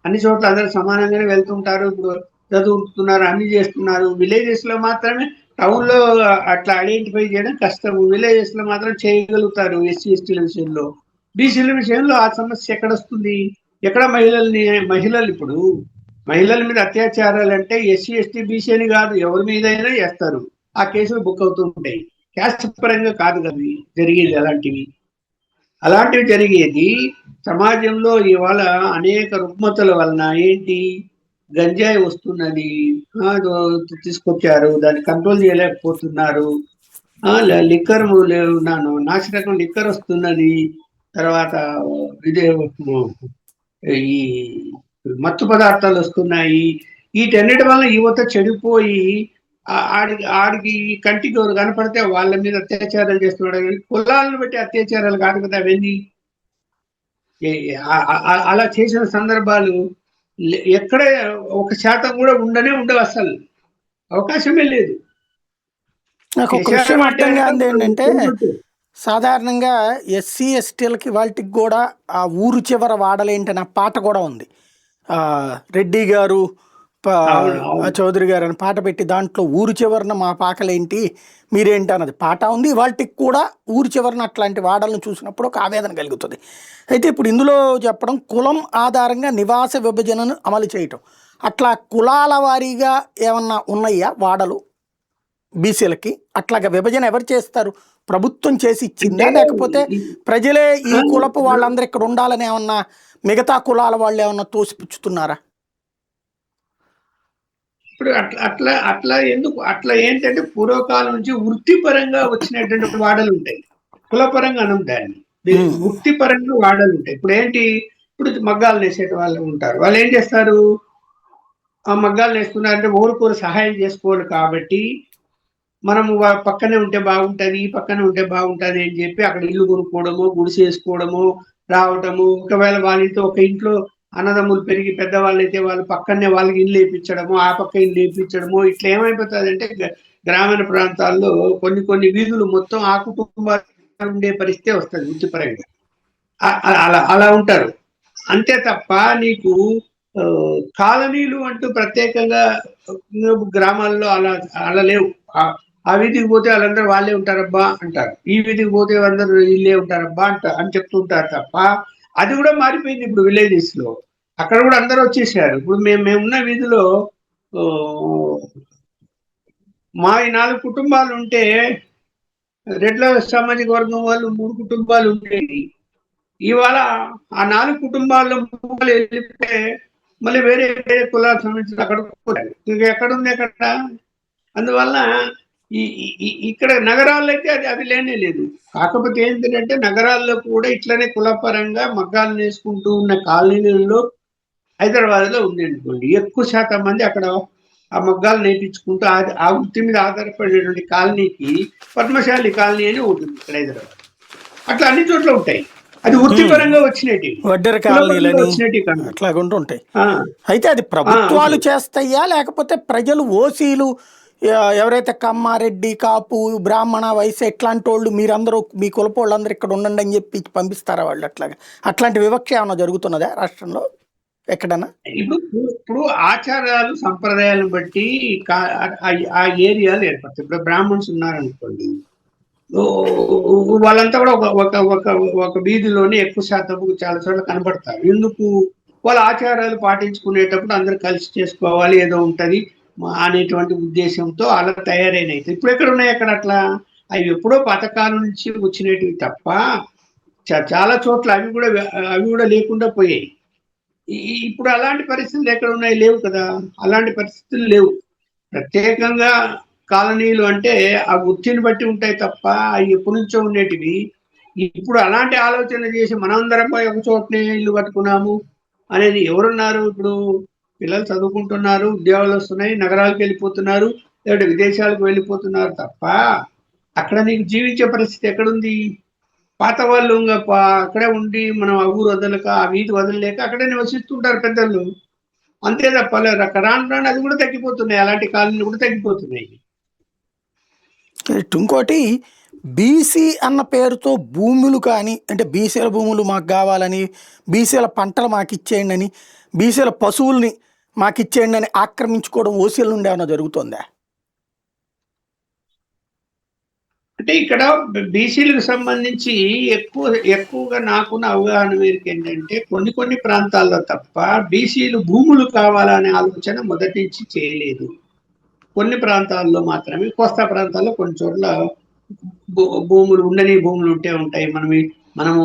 అన్ని చోట్ల అందరూ సమానంగానే వెళ్తుంటారు. ఇప్పుడు చదువుతున్నారు, అన్ని చేస్తున్నారు. విలేజెస్ లో మాత్రమే, టౌన్ లో అట్లా ఐడెంటిఫై చేయడం కష్టం. విలేజెస్ లో మాత్రం చేయగలుగుతారు ఎస్సీ ఎస్టీల విషయంలో. బీసీల విషయంలో ఆ సమస్య ఎక్కడ వస్తుంది? ఎక్కడ మహిళలు ఇప్పుడు మహిళల మీద అత్యాచారాలు అంటే ఎస్సీ ఎస్టీ బీసీ అని కాదు, ఎవరి మీద అయినా చేస్తారు. ఆ కేసులు బుక్ అవుతూ ఉంటాయి. క్యాస్ట్ పరంగా కాదు కదా జరిగేది. అలాంటివి జరిగేది సమాజంలో ఇవాళ అనేక రుగ్మతల వలన ఏంటి, గంజాయి వస్తున్నది, తీసుకొచ్చారు, దాన్ని కంట్రోల్ చేయలేకపోతున్నారు. లిక్కర్ నాసిరకం లిక్కర్ వస్తున్నది. తర్వాత ఇదే ఈ మత్తు పదార్థాలు వస్తున్నాయి. వీటన్నిటి వల్ల యువత చెడిపోయి ఆడికి కంటికి ఎవరు కనపడితే వాళ్ళ మీద అత్యాచారాలు చేస్తున్నాడు. కులాలను బట్టి అత్యాచారాలు కాదు కదా అవన్నీ. అలా చేసిన సందర్భాలు ఎక్కడ 1% కూడా ఉండవు. అసలు అవకాశమే లేదు. నాకు ఒక విషయం అర్థం కాదు ఏంటంటే, సాధారణంగా ఎస్సీ ఎస్టీలకి వాళ్ళకి కూడా ఆ ఊరు చివర వాడలేంటి నా పాట కూడా ఉంది. ఆ, రెడ్డి గారు అవును అవును. చౌదరి గారు అని పాట పెట్టి దాంట్లో ఊరు చివరన మా పాకలేంటి మీరేంటి అన్నది పాట ఉంది. వాటికి కూడా ఊరు చివరన అట్లాంటి వాడలను చూసినప్పుడు ఒక ఆవేదన కలుగుతుంది. అయితే ఇప్పుడు ఇందులో చెప్పడం కులం ఆధారంగా నివాస విభజనను అమలు చేయటం, అట్లా కులాల వారీగా ఏమన్నా ఉన్నాయా వాడలు బీసీలకి? అట్లాగా విభజన ఎవరు చేస్తారు? ప్రభుత్వం చేసి ఇచ్చిందా, అంటే లేకపోతే ఈ- ప్రజలే ఈ ఆ, కులపు వాళ్ళందరూ ఇక్కడ ఉండాలని ఏమన్నా మిగతా కులాల వాళ్ళు ఏమన్నా తోసిపుచ్చుతున్నారా? ఇప్పుడు అట్లా అట్లా అట్లా ఎందుకు అట్లా ఏంటంటే పూర్వకాలం నుంచి వృత్తిపరంగా వచ్చినటువంటి వాడలు ఉంటాయి. కులపరంగా అనం దాన్ని ఉమ్, వృత్తిపరంగా వాడలు ఉంటాయి. ఇప్పుడు ఏంటి, ఇప్పుడు మగ్గాలు నేసేట వాళ్ళు ఉంటారు. వాళ్ళు ఏం చేస్తారు, ఆ మగ్గాలు నేస్తున్నారంటే ఒకరికొకరు సహాయం చేసుకోవాలి కాబట్టి మనము పక్కనే ఉంటే బాగుంటది, ఈ పక్కనే ఉంటే బాగుంటది అని చెప్పి అక్కడ ఇల్లు కొనుక్కోవడము, గుడిసె వేసుకోవడము, రావటము. ఒకవేళ వాళ్ళ ఇంట్లో ఒక ఇంట్లో అన్నదమ్ములు పెరిగి పెద్దవాళ్ళు అయితే వాళ్ళు పక్కనే వాళ్ళకి ఇల్లు వేయించడము, ఆ పక్క ఇల్లు వేయించడము. ఇట్లా ఏమైపోతుంది అంటే గ్రామీణ ప్రాంతాల్లో కొన్ని కొన్ని వీధులు మొత్తం ఆ కుటుంబాలు ఉండే పరిస్థితి వస్తుంది వృత్తిపరంగా. అలా అలా ఉంటారు. అంతే తప్ప నీకు ఆ, కాలనీలు అంటూ ప్రత్యేకంగా గ్రామాల్లో అలా అలా లేవు. ఆ వీధికి పోతే వాళ్ళందరూ వాళ్ళే ఉంటారబ్బా అంటారు, ఈ వీధికి పోతే అందరూ వీళ్ళే ఉంటారబ్బా అంటారు అని చెప్తుంటారు తప్ప అది కూడా మారిపోయింది ఇప్పుడు విలేజెస్ లో. అక్కడ కూడా అందరూ వచ్చేసారు. ఇప్పుడు మేమున్న వీధిలో ఆ, మా ఈ 4 కుటుంబాలు ఉంటే రెడ్ల సామాజిక వర్గం వాళ్ళు 3 కుటుంబాలు ఉండేవి. ఇవాళ ఆ 4 కుటుంబాల్లో 3 వెళ్ళిపోతే మళ్ళీ వేరే వేరే కులాలకు సంబంధించిన అక్కడ పోతారు. ఇంకా ఎక్కడుంది అక్కడ. అందువల్ల ఇక్కడ నగరాల్లో అయితే అది అది లేనే లేదు. కాకపోతే ఏంటంటే నగరాల్లో కూడా ఇట్లనే కులపరంగా మగ్గాలు నేసుకుంటూ ఉన్న కాలనీలలో హైదరాబాద్ లో ఉంది అనుకోండి, ఎక్కువ శాతం మంది అక్కడ ఆ మగ్గాలు నేర్పించుకుంటూ ఆ వృత్తి మీద ఆధారపడేటువంటి కాలనీకి పద్మశాలి కాలనీ అని ఉంటుంది ఇక్కడ హైదరాబాద్. అట్లా అన్ని చోట్ల ఉంటాయి. అది ఉమ్. వృత్తిపరంగా వచ్చినవి, వడ్డెర కులపరంగా కాలనీలని వచ్చినవి కాదు. అట్లాగుంటూ ఉంటాయి. ఆ, అయితే అది ఆ, ప్రభుత్వాలు ఉంటాయి. చేస్తాయా, లేకపోతే ప్రజలు ఓసీలు ఎవరైతే కమ్మారెడ్డి, కాపు, బ్రాహ్మణ, వైశ్య ఇట్లాంటి వాళ్ళు మీరందరూ మీ కులపు వాళ్ళందరూ ఇక్కడ ఉండండి అని చెప్పి పంపిస్తారా వాళ్ళు? అట్లాగా అట్లాంటి వివక్ష ఏమైనా జరుగుతున్నదా రాష్ట్రంలో ఎక్కడన్నా? ఇప్పుడు ఇప్పుడు ఆచారాలు సంప్రదాయాలను బట్టి ఆ ఏరియాలు ఏర్పడతాయి. ఇప్పుడు బ్రాహ్మణ్స్ ఉన్నారనుకోండి, వాళ్ళంతా కూడా ఒక ఒక ఒక ఒక వీధిలోనే ఎక్కువ శాతం చాలా చోట్ల కనబడతారు. ఎందుకు? వాళ్ళ ఆచారాలు పాటించుకునేటప్పుడు అందరు కలిసి చేసుకోవాలి, ఏదో ఉంటది అనేటువంటి ఉద్దేశంతో అలా తయారైనవి. ఇప్పుడు ఎక్కడ ఉన్నాయి అక్కడ అట్లా? అవి ఎప్పుడో పథకాల నుంచి వచ్చినవి తప్ప చాలా చోట్ల అవి కూడా లేకుండా పోయాయి. ఇప్పుడు అలాంటి పరిస్థితులు ఎక్కడ ఉన్నాయి? లేవు కదా. అలాంటి పరిస్థితులు లేవు. ప్రత్యేకంగా కాలనీలు అంటే ఆ వృత్తిని బట్టి ఉంటాయి తప్ప అవి ఎప్పటి నుంచో ఉండేటివి. ఇప్పుడు అలాంటి ఆలోచన చేసి మనందరం పోయి ఒక చోటనే ఇల్లు కట్టుకున్నాము అనేది ఎవరున్నారు? ఇప్పుడు పిల్లలు చదువుకుంటున్నారు, ఉద్యోగాలు వస్తున్నాయి, నగరాలకు వెళ్ళిపోతున్నారు, లేదంటే విదేశాలకు వెళ్ళిపోతున్నారు తప్ప అక్కడ నీకు జీవించే పరిస్థితి ఎక్కడుంది? పాత వాళ్ళు ఇంకా అక్కడే ఉండి మనం ఆ ఊరు వదలక ఆ వీధి వదలలేక అక్కడే నివసిస్తుంటారు పెద్దలు. అంతే తప్ప రాను రాను అది కూడా తగ్గిపోతున్నాయి. అలాంటి కాలనీలు కూడా తగ్గిపోతున్నాయి. ఇంకోటి, బీసీ అన్న పేరుతో భూములు కానీ, అంటే బీసీల భూములు మాకు కావాలని, బీసీల పంటలు మాకు ఇచ్చేయండి అని, బీసీల పశువుల్ని మాకు ఇచ్చేయండి అని ఆక్రమించుకోవడం ఓసీల నుండి ఏమైనా జరుగుతుందా? అంటే ఇక్కడ బీసీలకు సంబంధించి ఎక్కువగా నాకున్న అవగాహన మేరకు ఏంటంటే కొన్ని కొన్ని ప్రాంతాల్లో తప్ప బీసీలు భూములు కావాలనే ఆలోచన మొదటి నుంచి చేయలేదు. కొన్ని ప్రాంతాల్లో మాత్రమే, కోస్తా ప్రాంతాల్లో కొన్ని చోట్ల భూములు ఉండని భూములు ఉంటాయి. మనము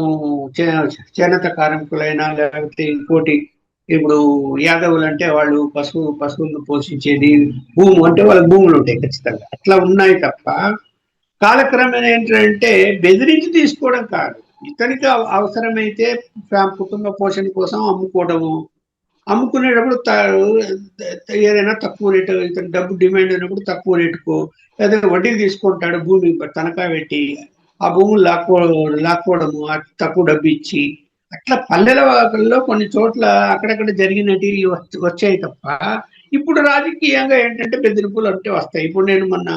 చేనేత కార్మికులైనా లేకపోతే ఇంకోటి, ఇప్పుడు యాదవులు అంటే వాళ్ళు పశువులను పోషించేది, భూము అంటే వాళ్ళకి భూములు ఉంటాయి ఖచ్చితంగా. అట్లా ఉన్నాయి తప్ప కాలక్రమేణా ఏంటంటే బెదిరించి తీసుకోవడం కాదు. ఇతనికి అవసరమైతే కుటుంబ పోషణ కోసం అమ్ముకోవడము, అమ్ముకునేటప్పుడు ఏదైనా తక్కువ రేటు, ఇతను డబ్బు డిమాండ్ అయినప్పుడు తక్కువ రేటుకో లేదా వడ్డీకి తీసుకుంటాడు భూమి తనఖా పెట్టి, ఆ భూములు లాక్కోవడము, తక్కువ డబ్బు ఇచ్చి. అట్లా పల్లెలలో కొన్ని చోట్ల అక్కడక్కడ జరిగినవి వచ్చాయి తప్ప ఇప్పుడు రాజకీయంగా ఏంటంటే బెదిరింపులు అంటే వస్తాయి. ఇప్పుడు నేను మొన్న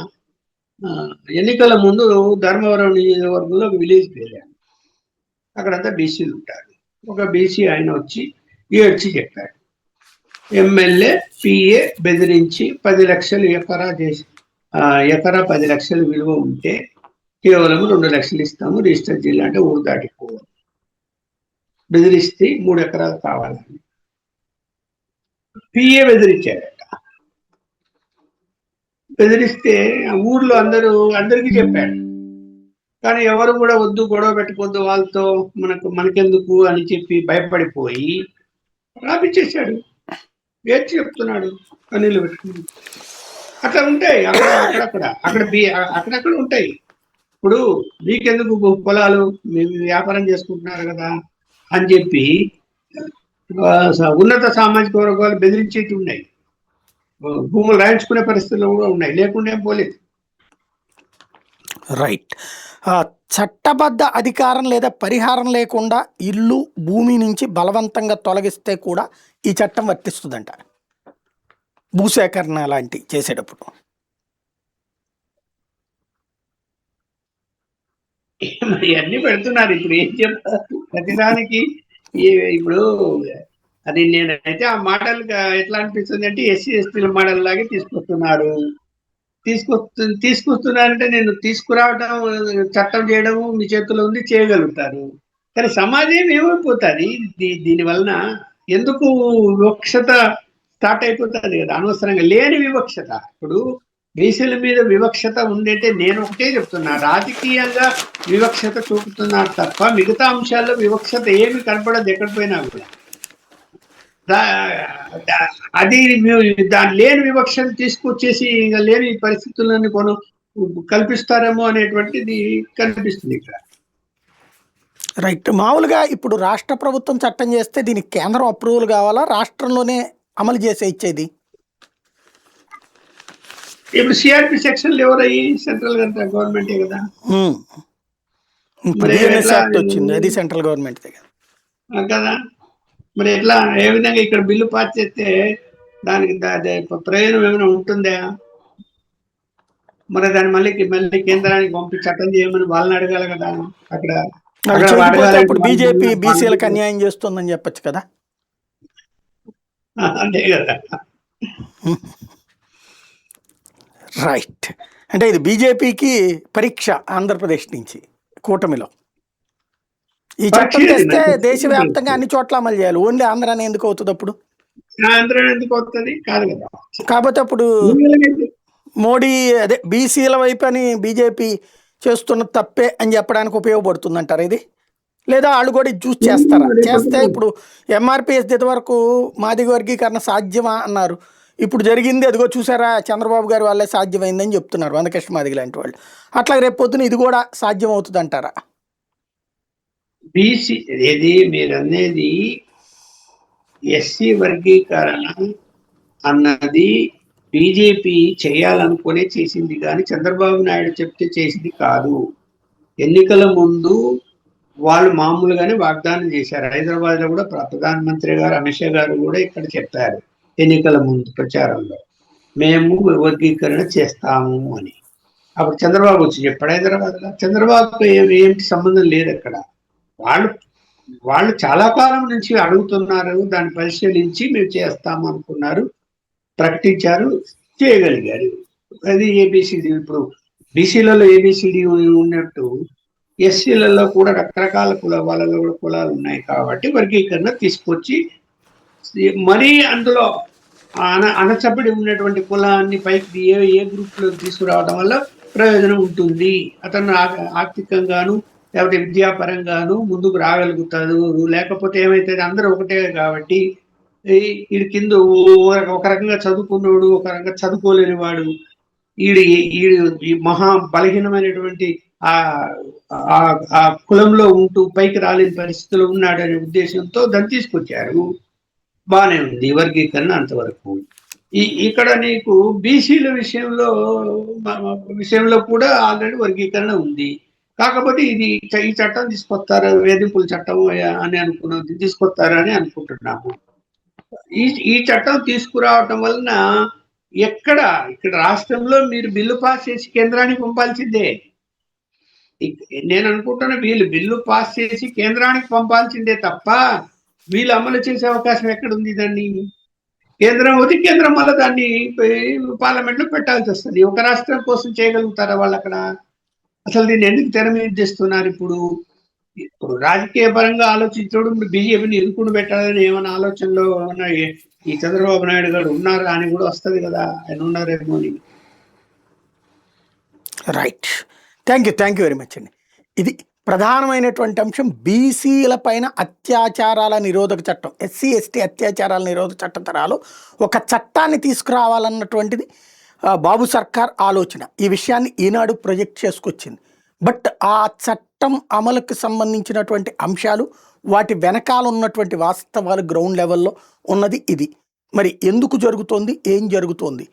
ఎన్నికల ముందు ధర్మవరం నియోజకవర్గంలో ఒక విలేజ్కి వెళ్ళాను. అక్కడంతా బీసీలు ఉంటారు. ఒక బీసీ ఆయన వచ్చి ఏడ్చి చెప్పాడు, ఎమ్మెల్యే పిఏ బెదిరించి 10 లక్షలు ఎకరా చేసి ఎకరా 10 లక్షలు విలువ ఉంటే కేవలం 2 లక్షలు ఇస్తాము, రిజిస్టర్ జిల్లా అంటే ఊరు దాటిపోవాలి, బెదిరిస్తే 3 ఎకరాలు కావాలని పిఏ బెదిరించాడట. బెదిరిస్తే ఊర్లో అందరికీ చెప్పాడు, కానీ ఎవరు కూడా వద్దు, గొడవ పెట్టుకోవద్దు వాళ్ళతో, మనకెందుకు అని చెప్పి భయపడిపోయి రాపిచ్చేశాడు. ఏడ్చి చెప్తున్నాడు కన్నీళ్ళు పెట్టుకుని. అట్లా ఉంటాయి అక్కడక్కడ ఉంటాయి. ఇప్పుడు మీకెందుకు పొలాలు, మీరు వ్యాపారం చేసుకుంటున్నారు కదా అని చెప్పి ఉన్నత సామాజిక వర్గాలు బెదిరించేవి ఉన్నాయి, భూములు రాయించుకునే పరిస్థితులు కూడా ఉన్నాయి, లేకుండా ఏం పోలేదు. రైట్. చట్టబద్ధ అధికారం లేదా పరిహారం లేకుండా ఇల్లు భూమి నుంచి బలవంతంగా తొలగిస్తే కూడా ఈ చట్టం వర్తిస్తుందంట, భూసేకరణ లాంటి చేసేటప్పుడు. మరి అన్ని పెడుతున్నారు, ఇప్పుడు ఏం చెప్తారు ప్రతిదానికి. ఇప్పుడు అది నేనైతే ఆ మాటలు ఎట్లా అనిపిస్తుంది అంటే ఎస్సీ ఎస్టీల మోడల్ లాగే తీసుకొస్తున్నారంటే నేను తీసుకురావడం, చట్టం చేయడం మీ చేతిలో ఉంది, చేయగలుగుతారు. కానీ సమాజం ఏమైపోతుంది దీని వలన? ఎందుకు వివక్షత స్టార్ట్ అయిపోతుంది కదా, అనవసరంగా లేని వివక్షత. ఇప్పుడు బీసీల మీద వివక్షత ఉందంటే నేను ఒకటే చెప్తున్నా, రాజకీయంగా వివక్షత చూపుతున్నారు తప్ప మిగతా అంశాల్లో వివక్షత ఏమి కనపడదు ఎక్కడ పోయినా కూడా. అది దాని లేని వివక్షను తీసుకొచ్చేసి ఇంకా లేని పరిస్థితులను కల్పిస్తారేమో అనేటువంటిది కనిపిస్తుంది ఇక్కడ. రైట్. మామూలుగా ఇప్పుడు రాష్ట్ర ప్రభుత్వం చట్టం చేస్తే దీనికి కేంద్రం అప్రూవల్ కావాలా, రాష్ట్రంలోనే అమలు చేసే ఇచ్చేది? ఇప్పుడు సిఆర్పి సెక్షన్లు ఎవరయ్యి? సెంట్రల్ గవర్నమెంటే కదా. వచ్చింది అది సెంట్రల్ గవర్నమెంట్ కదా. మరి ఎట్లా, ఏ విధంగా ఇక్కడ బిల్లు పాస్ చేస్తే దానికి ప్రయోజనం ఏమైనా ఉంటుందా? మరి దాన్ని మళ్ళీ కేంద్రానికి పంపి చట్టం చేయమని వాళ్ళని అడగాలి కదా. ఇప్పుడు బీజేపీ బీసీలకు అన్యాయం చేస్తుందని చెప్పొచ్చు కదా. అంతే కదా. రైట్. అంటే ఇది బీజేపీకి పరీక్ష ఆంధ్రప్రదేశ్ నుంచి కూటమిలో. ఈ చట్టం చేస్తే దేశవ్యాప్తంగా అన్ని చోట్ల అమలు చేయాలి, ఓన్లీ ఆంధ్రానే ఎందుకు అవుతుంది అప్పుడు? ఆంధ్ర ఎందుకు అవుతుంది కాదు కదా. కాకపోతే అప్పుడు మోడీ అదే బీసీల వైపు అని బీజేపీ చేస్తున్న తప్పే అని చెప్పడానికి ఉపయోగపడుతుంది అంటారు ఇది, లేదా వాళ్ళు కూడా చూస్ చేస్తారా? చేస్తే ఇప్పుడు ఎంఆర్పిఎస్ ఇది వరకు మాదిగ వర్గీకరణ సాధ్యమా అన్నారు, ఇప్పుడు జరిగింది అదిగో చూసారా చంద్రబాబు గారి వాళ్ళే సాధ్యమైందని చెప్తున్నారు వందకృష్ణ మాదిగ లాంటి వాళ్ళు. అట్లా రేపు పొద్దున ఇది కూడా సాధ్యం అవుతుంది అంటారా? బీసీ ఏది మీరు అనేది, ఎస్సీ వర్గీకరణ అన్నది బీజేపీ చేయాలనుకునే చేసింది కానీ చంద్రబాబు నాయుడు చెప్తే చేసింది కాదు. ఎన్నికల ముందు వాళ్ళు మామూలుగానే వాగ్దానం చేశారు. హైదరాబాద్ లో కూడా ప్రధానమంత్రి గారు అమిత్ షా గారు కూడా ఇక్కడ చెప్పారు ఎన్నికల ముందు ప్రచారంలో, మేము వర్గీకరణ చేస్తాము అని. అప్పుడు చంద్రబాబు వచ్చి చెప్పాడు హైదరాబాద్ లో. చంద్రబాబుతో ఏమిటి సంబంధం లేదు అక్కడ. వాళ్ళు చాలా కాలం నుంచి అడుగుతున్నారు, దాన్ని పరిశీలించి మేము చేస్తాము అనుకున్నారు, ప్రకటించారు, చేయగలిగారు. అది ఏబిసిడి. ఇప్పుడు బీసీలలో ఏబిసిడి ఉన్నట్టు ఎస్సీలలో కూడా రకరకాల వాళ్ళలో కూడా కులాలు ఉన్నాయి కాబట్టి వర్గీకరణ తీసుకొచ్చి మరీ అందులో అణచబడి ఉన్నటువంటి కులాన్ని పైకి ఏ గ్రూప్ లో తీసుకురావడం వల్ల ప్రయోజనం ఉంటుంది, అతను ఆర్థికంగాను లేకపోతే విద్యాపరంగాను ముందుకు రాగలుగుతాడు. లేకపోతే ఏమైతుంది, అందరూ ఒకటే కాబట్టి వీడి కింద ఒక రకంగా చదువుకున్నవాడు, ఒక రకంగా చదువుకోలేని వాడు, ఈ మహా బలహీనమైనటువంటి ఆ కులంలో ఉంటూ పైకి రాలేని పరిస్థితిలో ఉన్నాడు అనే ఉద్దేశంతో దాన్ని తీసుకొచ్చారు. బాగానే ఉంది వర్గీకరణ అంతవరకు. ఇక్కడ నీకు బీసీల విషయంలో కూడా ఆల్రెడీ వర్గీకరణ ఉంది. కాకపోతే ఈ చట్టం తీసుకొస్తారు, వేధింపుల చట్టం అని తీసుకొస్తారు అని అనుకుంటున్నాము. ఈ చట్టం తీసుకురావటం వలన ఇక్కడ రాష్ట్రంలో మీరు బిల్లు పాస్ చేసి కేంద్రానికి పంపాల్సిందే. నేను అనుకుంటున్నా వీళ్ళు బిల్లు పాస్ చేసి కేంద్రానికి పంపాల్సిందే తప్ప వీళ్ళు అమలు చేసే అవకాశం ఎక్కడుంది దాన్ని? కేంద్రం వదిలి కేంద్రం వల్ల దాన్ని పార్లమెంట్ లో పెట్టాల్సి వస్తుంది. ఒక రాష్ట్రం కోసం చేయగలుగుతారా వాళ్ళు అక్కడ? అసలు దీన్ని ఎందుకు తెర మీద తెస్తున్నారు ఇప్పుడు? ఇప్పుడు రాజకీయ పరంగా ఆలోచించడం బీజేపీని ఎదుర్కొని పెట్టాలని ఏమైనా ఆలోచనలో ఏమన్నా ఈ చంద్రబాబు నాయుడు గారు ఉన్నారా అని కూడా వస్తుంది కదా, ఆయన ఉన్నారేమో అని. Right. Thank you very much అండి. ఇది ప్రధానమైనటువంటి అంశం. బీసీల పైన అత్యాచారాల నిరోధక చట్టం, ఎస్సీ ఎస్టీ అత్యాచారాల నిరోధక చట్టం తరాలు ఒక చట్టాన్ని తీసుకురావాలన్నటువంటిది బాబు సర్కార్ ఆలోచన. ఈ విషయాన్ని ఈనాడు ప్రొజెక్ట్ చేసుకొచ్చింది. బట్ ఆ చట్టం అమలుకు సంబంధించినటువంటి అంశాలు, వాటి వెనకాల ఉన్నటువంటి వాస్తవాలు గ్రౌండ్ లెవెల్లో ఉన్నది ఇది. మరి ఎందుకు జరుగుతోంది, ఏం జరుగుతోంది,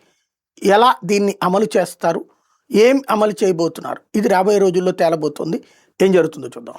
ఎలా దీన్ని అమలు చేస్తారు, ఏం అమలు చేయబోతున్నారు, ఇది రాబోయే రోజుల్లో తేలబోతోంది. ఏం జరుగుతుందో చూద్దాం.